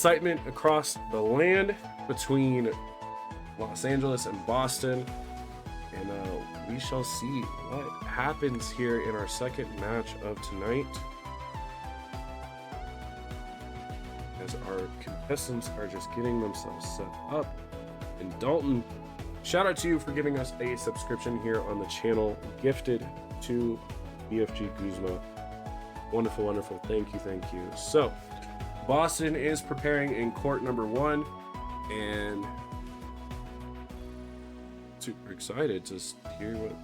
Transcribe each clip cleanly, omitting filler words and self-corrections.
excitement across the land between Los Angeles and Boston, and we shall see what happens here in our second match of tonight, as our contestants are just getting themselves set up. And Dalton, shout out to you for giving us a subscription here on the channel, gifted to BFG Guzma. Wonderful, wonderful. Thank you, thank you. So Boston is preparing in court number 1, and super excited to hear what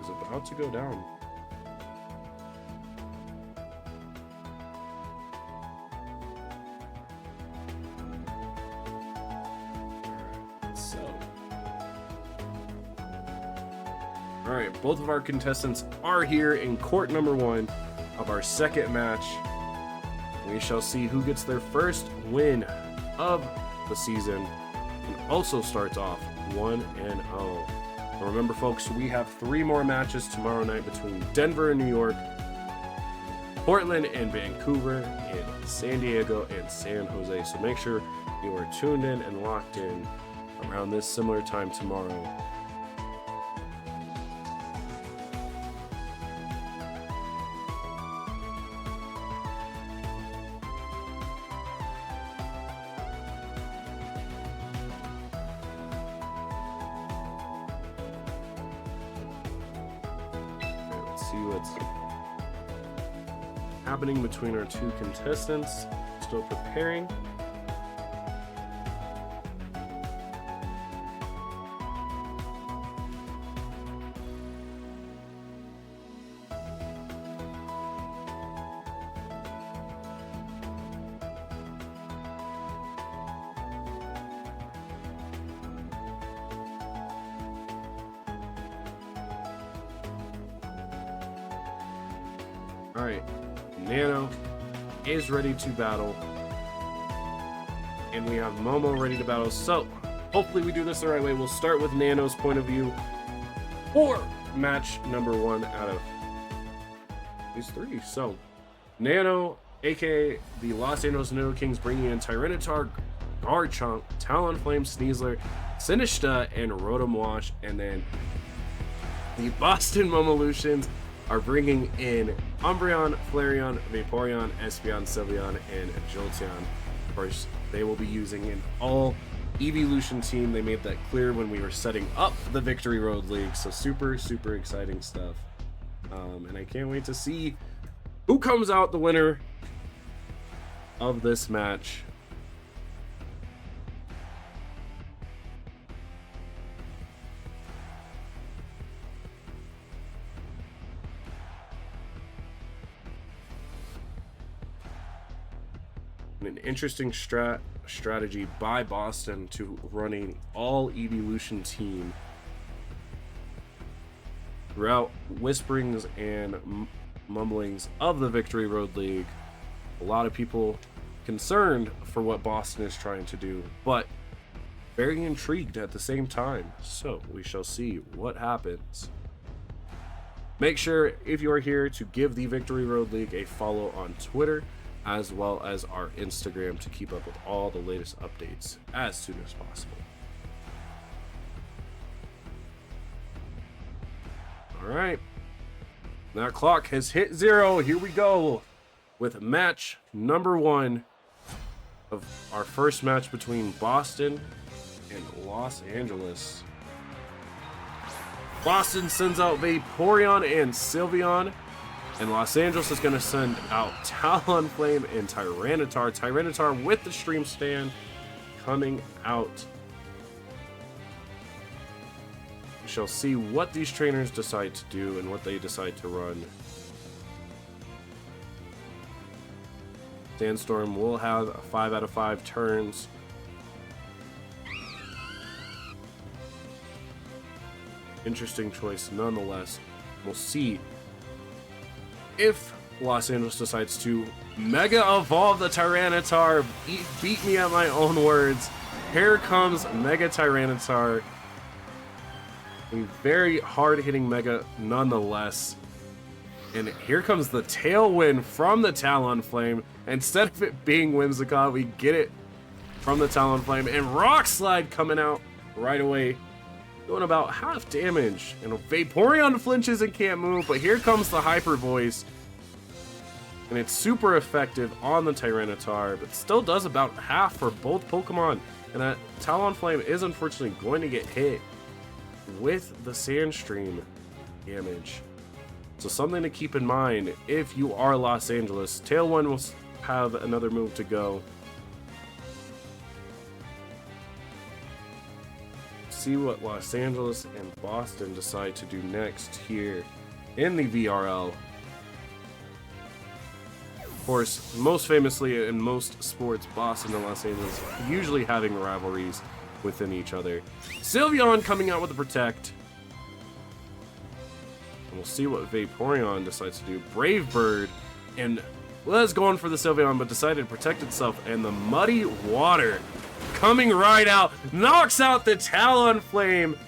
is about to go down. So, all right, both of our contestants are here in court number 1 of our second match. We shall see who gets their first win of the season and also starts off 1-0. And remember, folks, we have 3 more matches tomorrow night between Denver and New York, Portland and Vancouver, and San Diego and San Jose. So make sure you are tuned in and locked in around this similar time tomorrow. See what's happening between our 2 contestants. Still preparing. All right, Nano is ready to battle, and we have Momo ready to battle. So hopefully we do this the right way. We'll start with Nano's point of view for match number 1 out of these 3. So Nano, aka the Los Angeles Nidokings, bringing in Tyranitar, Garchomp, Talonflame, Sneasler, Sinistcha, and Rotom Wash, and then the Boston Momolutions are bringing in Umbreon, Flareon, Vaporeon, Espeon, Sylveon, and Jolteon. Of course, they will be using an all evolution team. They made that clear when we were setting up the Victory Road League, so super, super exciting stuff. And I can't wait to see who comes out the winner of this match. An interesting strategy by Boston to running all evolution team throughout whisperings and mumblings of the Victory Road League. A lot of people concerned for what Boston is trying to do, but very intrigued at the same time. So we shall see what happens. Make sure, if you are here, to give the Victory Road League a follow on Twitter, as well as our Instagram, to keep up with all the latest updates as soon as possible. All right, that clock has hit 0. Here we go with match number 1 of our first match between Boston and Los Angeles. Boston sends out Vaporeon and Sylveon, and Los Angeles is going to send out Talonflame and Tyranitar. Tyranitar with the stream stand coming out. We shall see what these trainers decide to do and what they decide to run. Sandstorm will have 5 out of 5 turns. Interesting choice nonetheless. We'll see if Los Angeles decides to Mega Evolve the Tyranitar. Beat me at my own words. Here comes Mega Tyranitar. A very hard-hitting Mega nonetheless. And here comes the Tailwind from the Talonflame. Instead of it being Whimsicott, we get it from the Talonflame, and Rock Slide coming out right away, doing about half damage. And Vaporeon flinches and can't move, but here comes the Hyper Voice, and it's super effective on the Tyranitar, but still does about half for both Pokemon. And that Talonflame is unfortunately going to get hit with the Sandstream damage. So something to keep in mind if you are Los Angeles. Tailwind will have another move to go. See what Los Angeles and Boston decide to do next here in the VRL. Of course, most famously in most sports, Boston and Los Angeles usually having rivalries within each other. Sylveon coming out with a Protect. And we'll see what Vaporeon decides to do. Brave Bird and was going for the Sylveon, but decided to protect itself. And the Muddy Water coming right out, knocks out the Talonflame.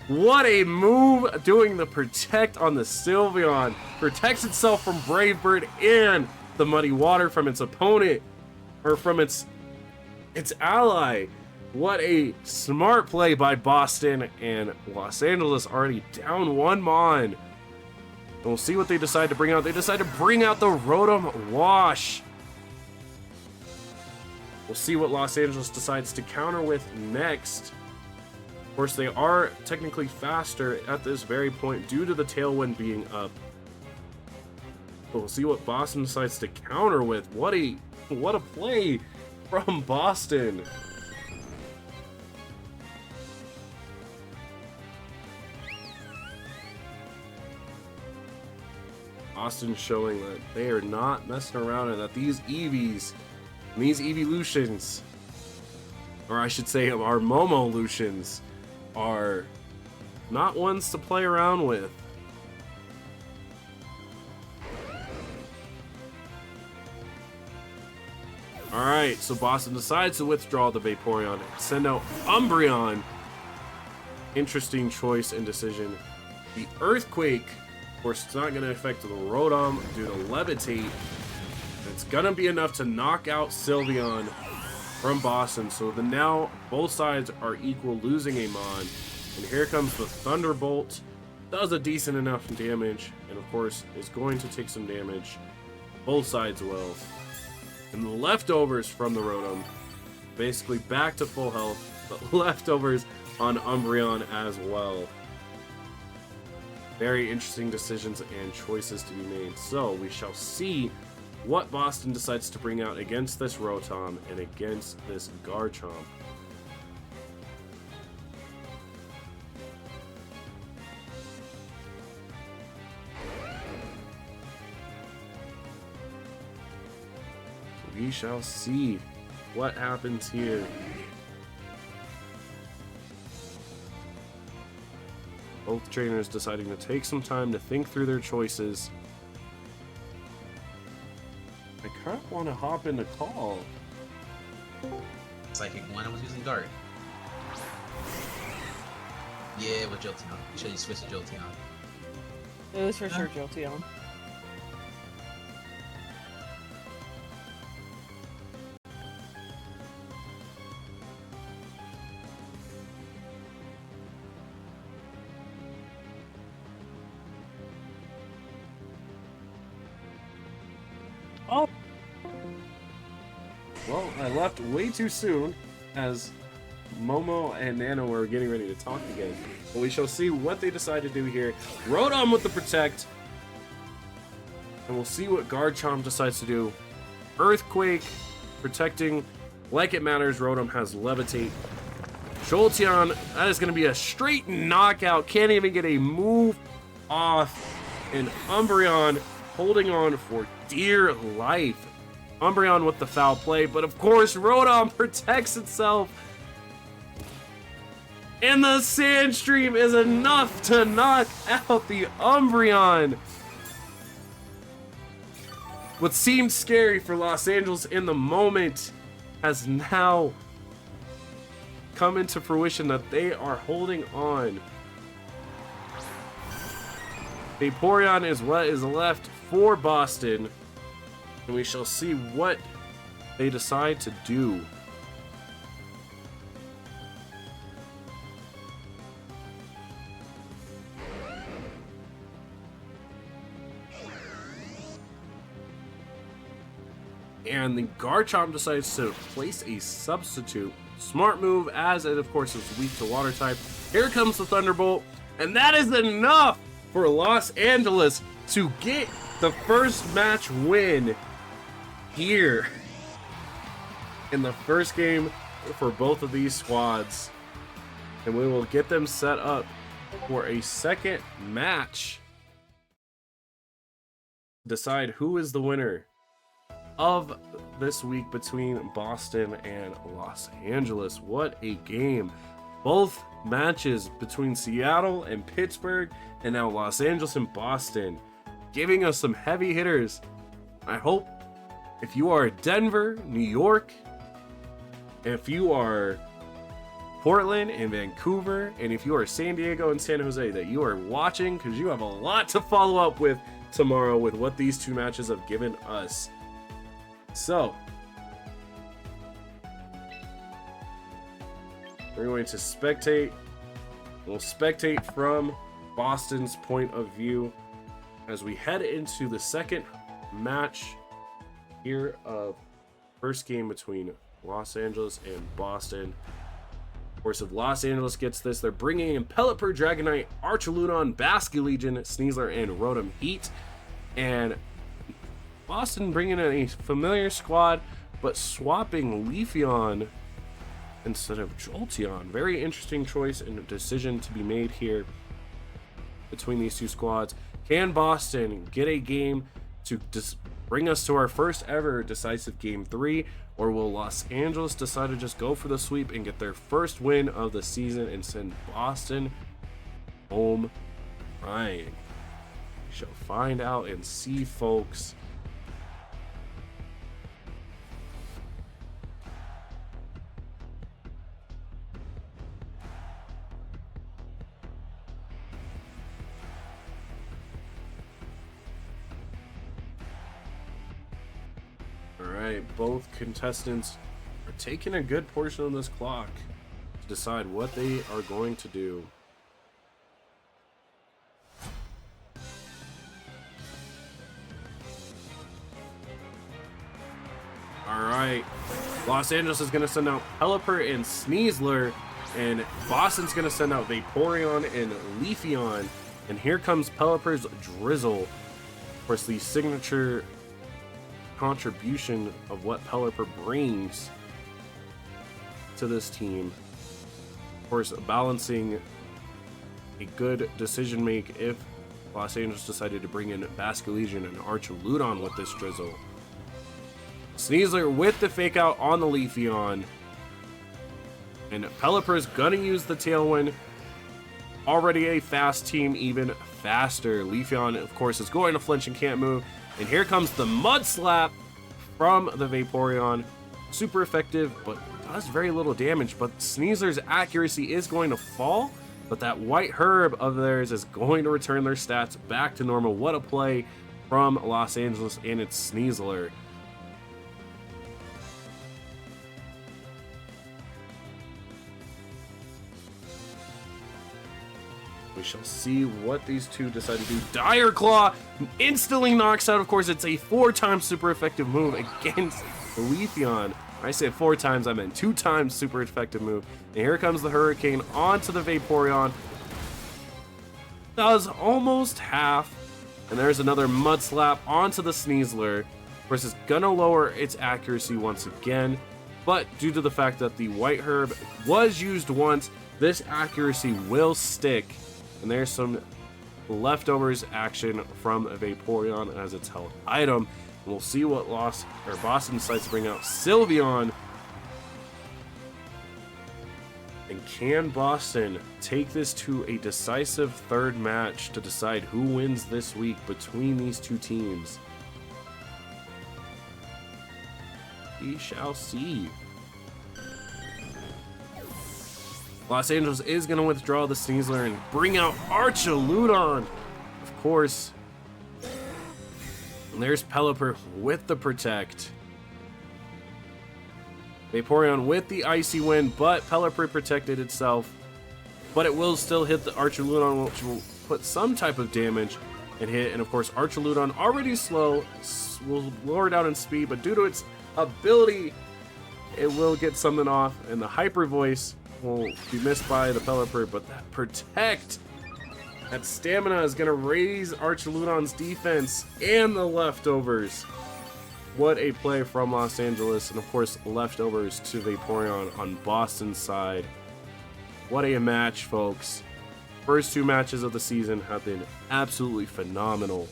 What a move, doing the Protect on the Sylveon. Protects itself from Brave Bird and the Muddy Water from its opponent, or from its ally. What a smart play by Boston, and Los Angeles already down one Mon. And we'll see what they decide to bring out. They decide to bring out the Rotom Wash. We'll see what Los Angeles decides to counter with next. Of course, they are technically faster at this very point due to the Tailwind being up. But we'll see what Boston decides to counter with. What a play from Boston. Boston showing that they are not messing around and that these Eevees and these Evolutions, or I should say our Momolutions, are not ones to play around with. Alright, so Boston decides to withdraw the Vaporeon and send out Umbreon. Interesting choice and decision. The Earthquake, of course, it's not going to affect the Rotom due to Levitate. It's going to be enough to knock out Sylveon from Boston. So now both sides are equal, losing a Mon. And here comes the Thunderbolt. Does a decent enough damage. And of course, is going to take some damage. Both sides will. And the leftovers from the Rotom, basically back to full health. But leftovers on Umbreon as well. Very interesting decisions and choices to be made. So we shall see what Boston decides to bring out against this Rotom and against this Garchomp. We shall see what happens here. Both trainers deciding to take some time to think through their choices. I kind of want to hop in the call. Psychic 1, I was using Guard. Yeah, with Jolteon. You should switch to Jolteon. It was for sure Jolteon. Oh. Well, I left way too soon as Momo and Nano were getting ready to talk again. But we shall see what they decide to do here. Rotom with the Protect. And we'll see what Garchomp decides to do. Earthquake, protecting like it matters. Rotom has Levitate. Jolteon, that is going to be a straight knockout. Can't even get a move off. And Umbreon holding on for dear life. Umbreon with the foul play, but of course Rotom protects itself. And the Sandstream is enough to knock out the Umbreon. What seemed scary for Los Angeles in the moment has now come into fruition that they are holding on. Vaporeon is what is left for Boston, and we shall see what they decide to do. and the Garchomp decides to place a substitute. Smart move, as it of course is weak to water type. Here comes the Thunderbolt, and that is enough for Los Angeles to get the first match win here in the first game for both of these squads. And we will get them set up for a second match. Decide who is the winner of this week between Boston and Los Angeles. What a game. Both matches between Seattle and Pittsburgh, and now Los Angeles and Boston, giving us some heavy hitters. I hope if you are Denver, New York, if you are Portland and Vancouver, and if you are San Diego and San Jose, that you are watching, because you have a lot to follow up with tomorrow with what these two matches have given us. So, we're going to spectate. We'll spectate from Boston's point of view as we head into the second match here of first game between Los Angeles and Boston. Of course, if Los Angeles gets this, they're bringing in Pelipper, Dragonite, Archaludon, Basculegion, Sneasler, and Rotom Heat. And Boston bringing in a familiar squad, but swapping Leafeon instead of Jolteon. Very interesting choice and decision to be made here between these two squads. Can Boston get a game to bring us to our first ever decisive game 3, or will Los Angeles decide to just go for the sweep and get their first win of the season and send Boston home crying? We shall find out and see, folks. Both contestants are taking a good portion of this clock to decide what they are going to do. Alright, Los Angeles is going to send out Pelipper and Sneasler, and Boston's going to send out Vaporeon and Leafeon. And here comes Pelipper's Drizzle. Of course, the signature contribution of what Pelipper brings to this team. Of course, balancing a good decision make if Los Angeles decided to bring in Basculegion and Archaludon with this Drizzle. Sneasler with the fake out on the Leafeon, and Pelipper's gonna use the Tailwind. Already a fast team, even faster. Leafeon, of course, is going to flinch and can't move. And here comes the Mud Slap from the Vaporeon. Super effective, but does very little damage. But Sneasler's accuracy is going to fall, but that White Herb of theirs is going to return their stats back to normal. What a play from Los Angeles and its Sneasler. We shall see what these two decide to do. Dire Claw instantly knocks out. Of course, it's a 4-time super effective move against Leafeon. I said 4 times, I meant 2 times super effective move. And here comes the Hurricane onto the Vaporeon. Does almost half. And there's another Mud Slap onto the Sneasler. Of course, it's gonna lower its accuracy once again. But due to the fact that the White Herb was used once, this accuracy will stick. And there's some leftovers action from Vaporeon as its held item. And we'll see what Boston decides to bring out. Sylveon. And can Boston take this to a decisive third match to decide who wins this week between these two teams? We shall see. Los Angeles is going to withdraw the Sneasler and bring out Archaludon, of course. And there's Pelipper with the Protect. Vaporeon with the Icy Wind, but Pelipper protected itself. But it will still hit the Archaludon, which will put some type of damage and hit. And of course, Archaludon, already slow, will lower down in speed, but due to its ability, it will get something off, and the Hyper Voice will be missed by the Pelipper, but that Protect, that stamina is going to raise Archaludon's defense and the leftovers. What a play from Los Angeles, and of course, leftovers to Vaporeon on Boston's side. What a match, folks. First two matches of the season have been absolutely phenomenal.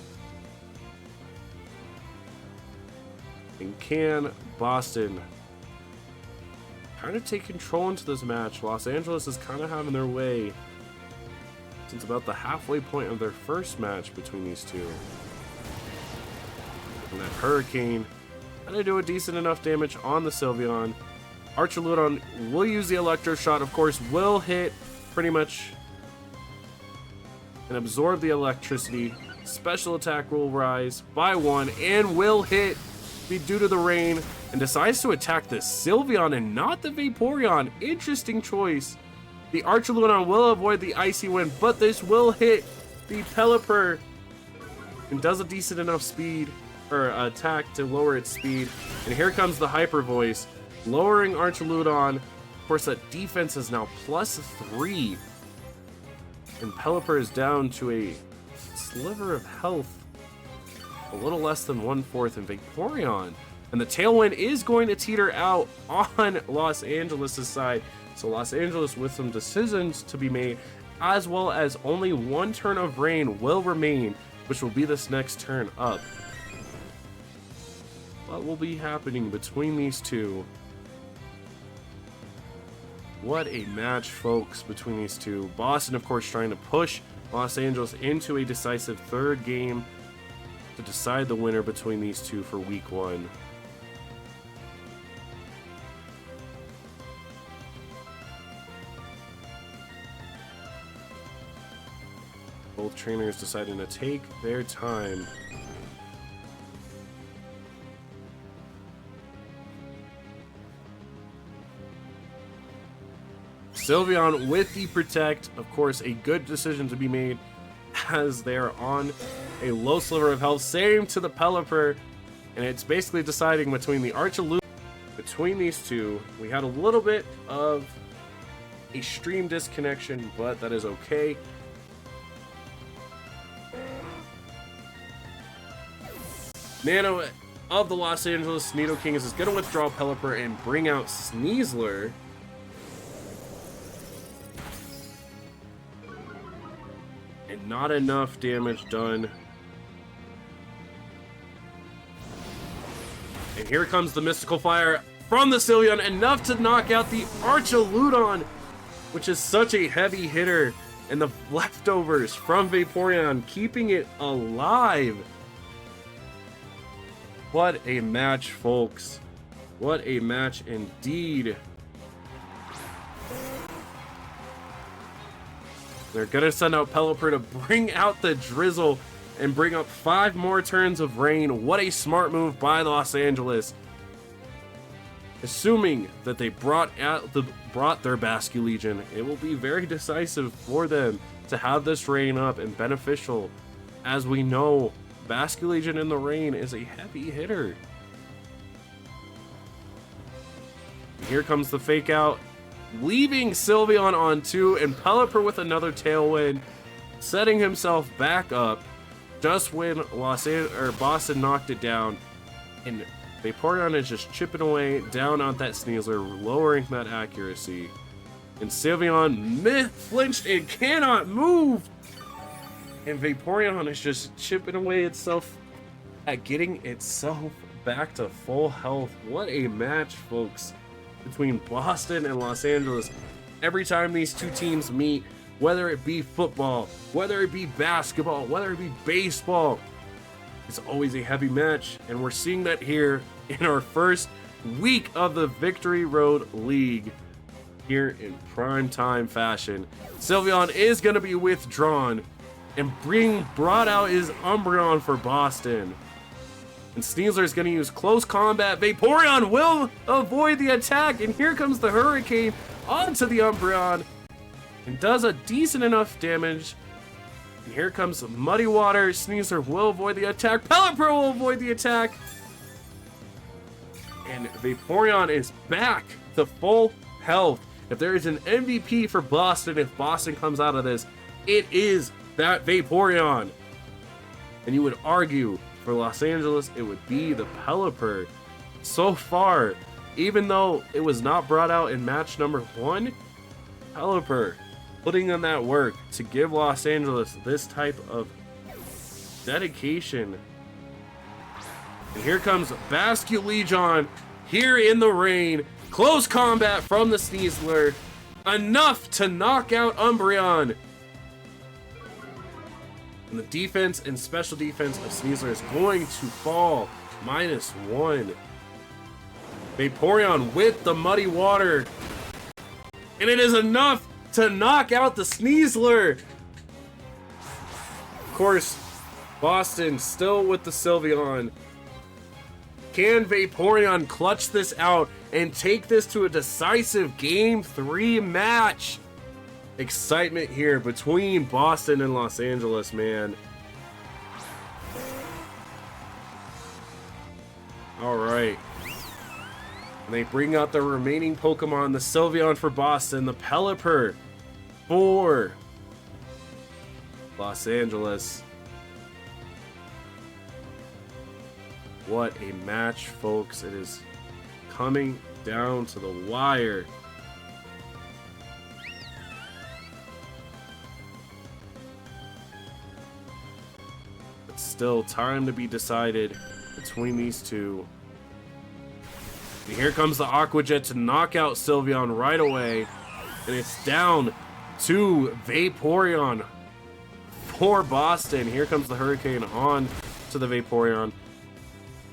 And can Boston kind of take control into this match? Los Angeles is kind of having their way since about the halfway point of their first match between these two. And that Hurricane going to do a decent enough damage on the Sylveon. Archaludon will use the Electro Shot, of course, will hit pretty much and absorb the electricity. Special attack will rise by 1 and will hit due to the rain, and decides to attack the Sylveon and not the Vaporeon. Interesting choice. The Archaludon will avoid the Icy Wind, but this will hit the Pelipper and does a decent enough speed or attack to lower its speed. And here comes the Hyper Voice, lowering Archaludon. Of course, that defense is now +3. And Pelipper is down to a sliver of health, a little less than 1/4 in Vaporeon. And the Tailwind is going to teeter out on Los Angeles' side. So Los Angeles with some decisions to be made, as well as only 1 turn of rain will remain, which will be this next turn up. What will be happening between these two? What a match, folks, between these two. Boston, of course, trying to push Los Angeles into a decisive third game to decide the winner between these two for week 1. Both trainers deciding to take their time. Sylveon with the Protect, of course, a good decision to be made as they're on a low sliver of health. Same to the Pelipper, and it's basically deciding between the Archaludon. Between these two, we had a little bit of a stream disconnection, but that is okay. Nano of the Los Angeles Nidokings is going to withdraw Pelipper and bring out Sneasler. And not enough damage done. And here comes the Mystical Fire from the Sylveon, enough to knock out the Archaludon, which is such a heavy hitter, and the leftovers from Vaporeon keeping it alive. What a match, folks. What a match indeed. They're gonna send out Pelipper to bring out the Drizzle and bring up 5 more turns of rain. What a smart move by Los Angeles. Assuming that they brought their Basculegion, it will be very decisive for them to have this rain up and beneficial. As we know, Basculegion in the rain is a heavy hitter. Here comes the fake out, leaving Sylveon on 2, and Pelipper with another Tailwind, setting himself back up just when Boston knocked it down, and Vaporeon is just chipping away down on that Sneasler, lowering that accuracy. And Sylveon flinched and cannot move, and Vaporeon is just chipping away itself at getting itself back to full health. What a match, folks, between Boston and Los Angeles. Every time these two teams meet, whether it be football, whether it be basketball, whether it be baseball, it's always a heavy match, and we're seeing that here in our first week of the Victory Road League here in prime time fashion. Sylveon is going to be withdrawn and brought out his Umbreon for Boston. And Sneasler is going to use close combat. Vaporeon will avoid the attack, and here comes the Hurricane onto the Umbreon and does a decent enough damage. And here comes Muddy Water. Sneasler will avoid the attack. Pelipper will avoid the attack. And Vaporeon is back to full health. If there is an MVP for Boston, if Boston comes out of this, it is that Vaporeon. And you would argue for Los Angeles, it would be the Pelipper. So far, even though it was not brought out in match number 1, Pelipper putting in that work to give Los Angeles this type of dedication. And here comes Basculegion here in the rain. Close combat from the Sneasler. Enough to knock out Umbreon. And the defense and special defense of Sneasler is going to fall -1. Vaporeon with the Muddy Water. And it is enough to knock out the Sneasler. Of course, Boston still with the Sylveon. Can Vaporeon clutch this out and take this to a decisive Game 3 match? Excitement here between Boston and Los Angeles, man. All right. And they bring out the remaining Pokemon, the Sylveon for Boston, the Pelipper for Los Angeles. What a match, folks. It is coming down to the wire. But still time to be decided between these two. And here comes the Aqua Jet to knock out Sylveon right away. And it's down to Vaporeon for Boston. Here comes the Hurricane on to the Vaporeon.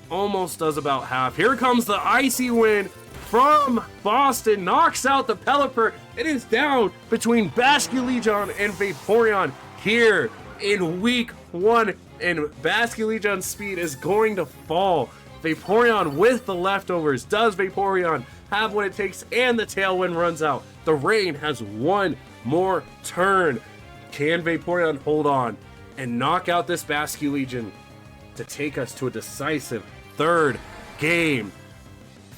Almost does about half. Here comes the Icy Wind from Boston. Knocks out the Pelipper. It is down between Basculegion and Vaporeon here in week 1. And Basculegion's speed is going to fall. Vaporeon with the leftovers. Does Vaporeon have what it takes? And the Tailwind runs out. The rain has one more turn. Can Vaporeon hold on and knock out this Basculegion to take us to a decisive 3rd game?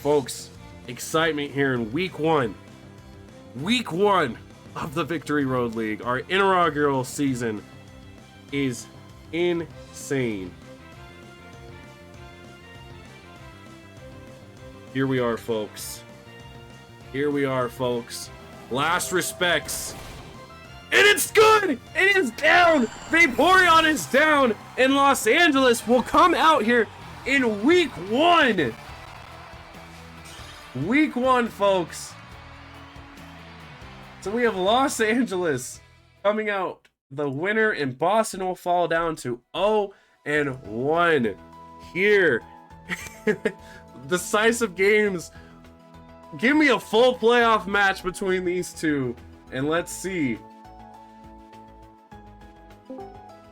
Folks, excitement here in week 1. Week 1 of the Victory Road League. Our inaugural season is insane. Here we are, folks. Here we are, folks. Last respects. And it's good! It is down! Vaporeon is down! And Los Angeles will come out here in week 1! Week 1, folks. So we have Los Angeles coming out the winner, and Boston will fall down to 0-1 here. Decisive games. Give me a full playoff match between these two, and let's see.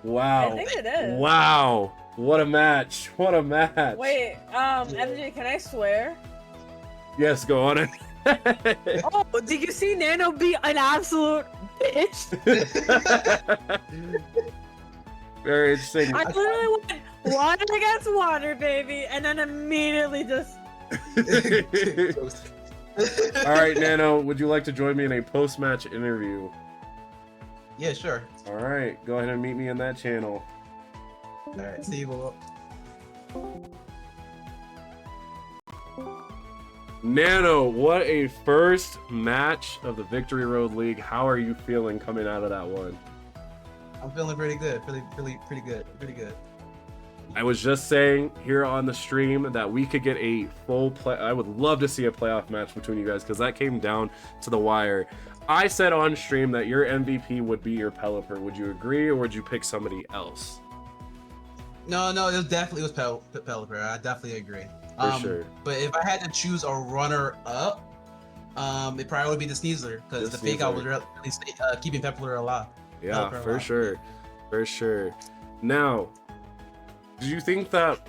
Wow. I think it is. Wow. What a match. What a match. Wait, MJ, can I swear? Yes, go on it. Oh, did you see Nano be an absolute bitch? Very interesting. I literally went water against water, baby, and then immediately just... All right, Nano, would you like to join me in a post-match interview? Yeah, sure. All right, go ahead and meet me in that channel. All right, see you. Nano, what a first match of the Victory Road League. How are you feeling coming out of that one? I'm feeling pretty good. Pretty good. Pretty good. I was just saying here on the stream that we could get a full play. I would love to see a playoff match between you guys because that came down to the wire. I said on stream that your MVP would be your Pelipper. Would you agree, or would you pick somebody else? No, it was definitely Pelipper. I definitely agree. For sure. But if I had to choose a runner-up, it probably would be the Sneasler, because the fake out was really keeping Pelipper alive. Yeah, for sure. For sure. Now, do you think that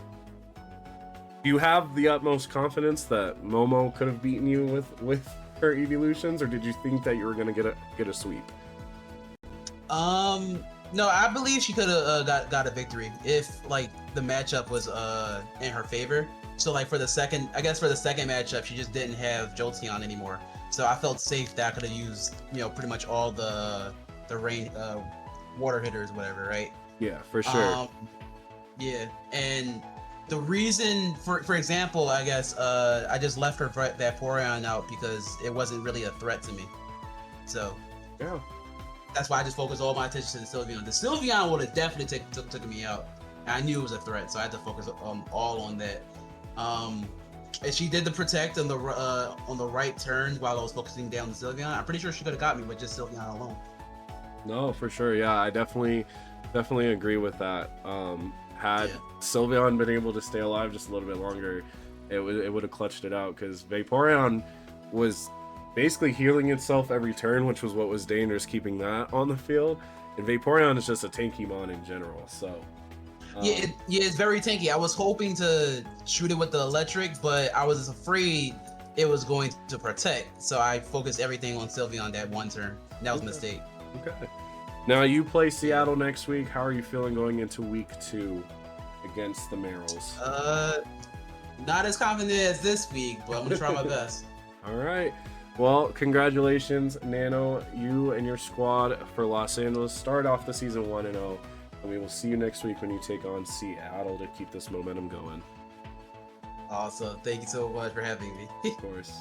you have the utmost confidence that Momo could have beaten you with her evolutions, or did you think that you were gonna get a sweep? No, I believe she could have got a victory if like the matchup was in her favor. So like for the second, I guess for the second matchup, she just didn't have Jolteon anymore. So I felt safe that I could have used, pretty much all the rain, water hitters, whatever, right? Yeah, for sure. Yeah, and the reason, for example, I guess I just left her Vaporeon out because it wasn't really a threat to me. So Yeah. that's why I just focused all my attention to the Sylveon. The Sylveon would have definitely took me out. And I knew it was a threat, so I had to focus all on that. And she did the protect on the right turns while I was focusing down the Sylveon. I'm pretty sure she could have got me with just Sylveon alone. No, for sure. Yeah, I definitely agree with that. Had Yeah. Sylveon been able to stay alive just a little bit longer, it would have clutched it out, because Vaporeon was basically healing itself every turn, which was what was dangerous, keeping that on the field. And Vaporeon is just a tanky mon in general, so. Yeah, it's very tanky. I was hoping to shoot it with the electric, but I was afraid it was going to protect. So I focused everything on Sylveon that one turn. That was a mistake. Okay. Now you play Seattle next week. How are you feeling going into week 2 against the Merrills? Not as confident as this week, but I'm gonna try my best. All right. Well, congratulations, Nano, you and your squad for Los Angeles. Start off the season 1-0, and we will see you next week when you take on Seattle to keep this momentum going. Awesome. Thank you so much for having me. Of course.